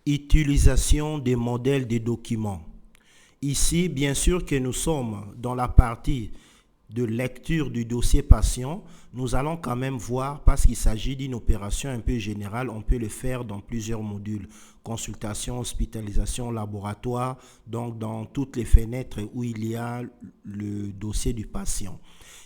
Utilisation des modèles de documents. Ici, bien sûr que nous sommes dans la partie de lecture du dossier patient, nous allons quand même voir, parce qu'il s'agit d'une opération un peu générale, on peut le faire dans plusieurs modules. Consultation, hospitalisation, laboratoire, donc dans toutes les fenêtres où il y a le dossier du patient.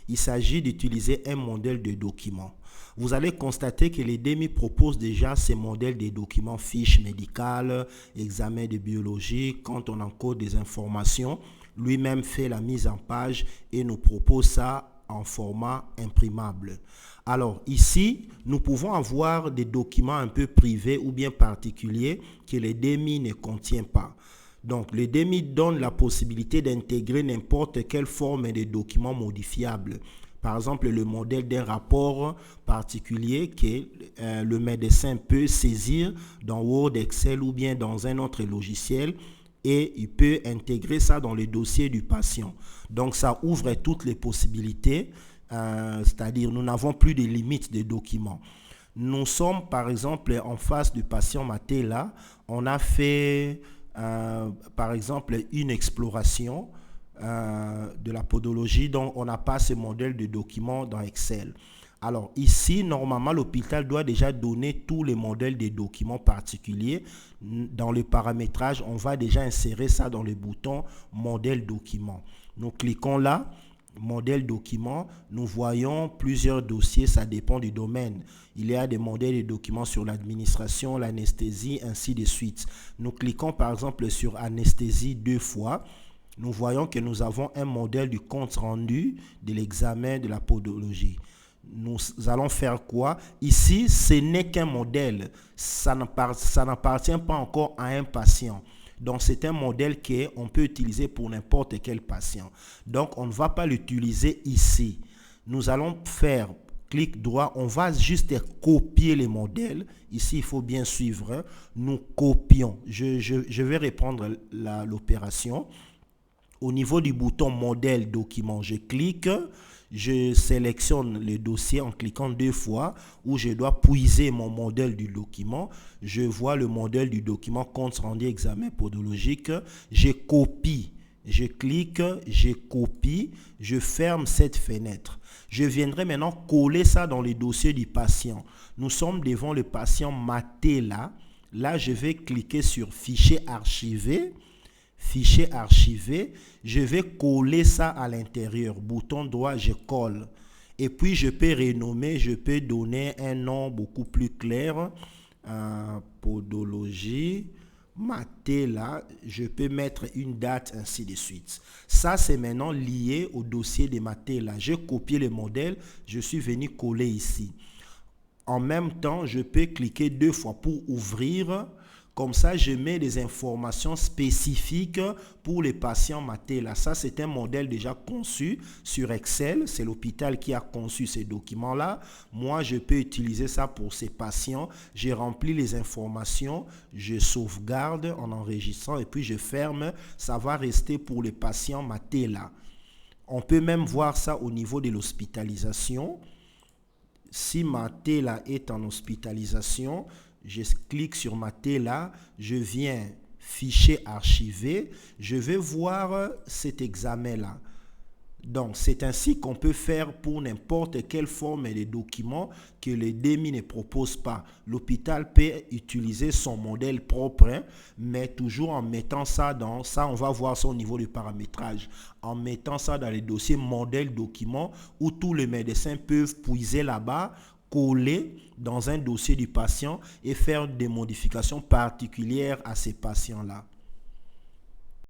Il s'agit d'utiliser un modèle de document. Vous allez constater que l'EDEMI propose déjà ces modèles de documents, fiches médicales, examens de biologie, quand on encode des informations. Lui-même fait la mise en page et nous propose ça en format imprimable. Alors ici, nous pouvons avoir des documents un peu privés ou bien particuliers que l'EDEMI ne contient pas. Donc, l'EDEMI donne la possibilité d'intégrer n'importe quelle forme de document modifiable. Par exemple, le modèle d'un rapport particulier que le médecin peut saisir dans Word, Excel ou bien dans un autre logiciel et il peut intégrer ça dans le dossier du patient. Donc, ça ouvre toutes les possibilités, c'est-à-dire nous n'avons plus de limites de documents. Nous sommes, par exemple, en face du patient Matela. On a fait, par exemple, une exploration de la podologie, donc on n'a pas ce modèle de document dans Excel. Alors ici, normalement, l'hôpital doit déjà donner tous les modèles des documents particuliers. Dans le paramétrage, on va déjà insérer ça dans le bouton modèle document. Nous cliquons là, modèle document, nous voyons plusieurs dossiers, ça dépend du domaine. Il y a des modèles de documents sur l'administration, l'anesthésie, ainsi de suite. Nous cliquons par exemple sur anesthésie 2 fois. Nous voyons que nous avons un modèle du compte rendu de l'examen de la podologie. Nous allons faire quoi? Ici, ce n'est qu'un modèle. Ça n'appartient pas encore à un patient. Donc, c'est un modèle qu'on peut utiliser pour n'importe quel patient. Donc, on ne va pas l'utiliser ici. Nous allons faire clic droit. On va juste copier les modèles. Ici, il faut bien suivre. Nous copions. Je vais reprendre l'opération. Au niveau du bouton modèle document, je clique, je sélectionne le dossier en cliquant 2 fois où je dois puiser mon modèle du document. Je vois le modèle du document compte rendu examen podologique. Je copie, je clique, je copie, je ferme cette fenêtre. Je viendrai maintenant coller ça dans le dossier du patient. Nous sommes devant le patient Matela. Là, je vais cliquer sur fichier archivé. Fichier archivé, je vais coller ça à l'intérieur. Bouton droit, je colle. Et puis, je peux renommer, je peux donner un nom beaucoup plus clair. Podologie, Matela, je peux mettre une date, ainsi de suite. Ça, c'est maintenant lié au dossier de Matela. J'ai copié le modèle, je suis venu coller ici. En même temps, je peux cliquer 2 fois pour ouvrir. Comme ça, je mets des informations spécifiques pour les patients Matela. Ça, c'est un modèle déjà conçu sur Excel. C'est l'hôpital qui a conçu ces documents-là. Moi, je peux utiliser ça pour ces patients. J'ai rempli les informations, je sauvegarde en enregistrant et puis je ferme. Ça va rester pour les patients Matela. On peut même voir ça au niveau de l'hospitalisation. Si Matela est en hospitalisation, je clique sur Matela, je viens fichier archivé, je vais voir cet examen-là. Donc, c'est ainsi qu'on peut faire pour n'importe quelle forme de document que l'EDEMI ne propose pas. L'hôpital peut utiliser son modèle propre, mais toujours en mettant ça dans ça, on va voir ça au niveau du paramétrage, en mettant ça dans les dossiers modèle document où tous les médecins peuvent puiser là-bas, coller dans un dossier du patient et faire des modifications particulières à ces patients-là.